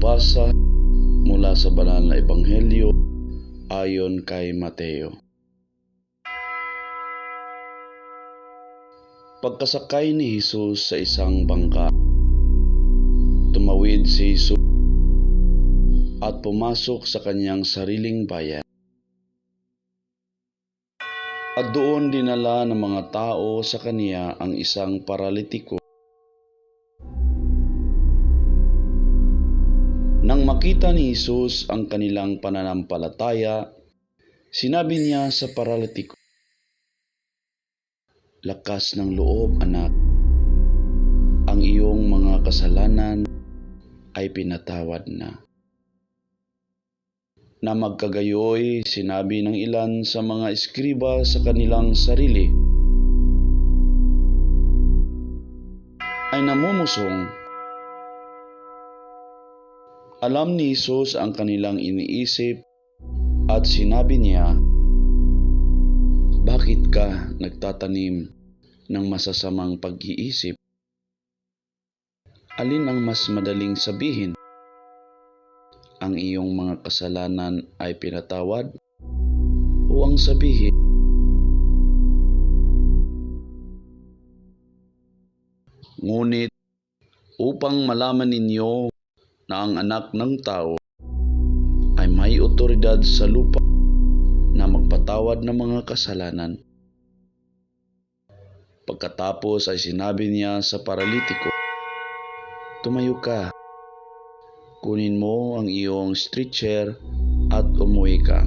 Pagbabasa mula sa banal na ebanghelyo ayon kay Mateo. Pagkasakay ni Jesus sa isang bangka, tumawid si Jesus at pumasok sa kanyang sariling bayan. At doon dinala ng mga tao sa kanya ang isang paralitiko. Nang makita ni Jesus ang kanilang pananampalataya, sinabi niya sa paralitiko, "Lakas ng loob, anak. Ang iyong mga kasalanan ay pinatawad na." Na magkagayoy, sinabi ng ilan sa mga eskriba sa kanilang sarili, "Ay namumusong." Alam ni Jesus ang kanilang iniisip at sinabi niya, "Bakit ka nagtatanim ng masasamang pag-iisip? Alin ang mas madaling sabihin? Ang iyong mga kasalanan ay pinatawad, o ang sabihin, ngunit upang malaman ninyo na ang anak ng tao ay may otoridad sa lupa na magpatawad ng mga kasalanan." Pagkatapos ay sinabi niya sa paralitiko, "Tumayo ka, kunin mo ang iyong stretcher at umuwi ka."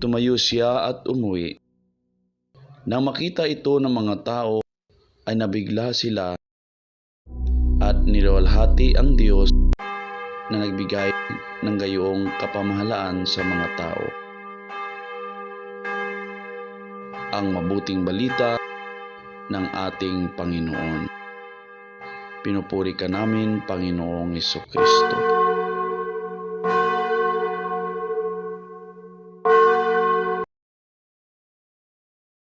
Tumayo siya at umuwi. Nang makita ito ng mga tao, ay nabigla sila at niluwalhati ang Diyos na nagbigay ng gayong kapamahalaan sa mga tao. Ang mabuting balita ng ating Panginoon. Pinupuri ka namin, Panginoong Hesukristo.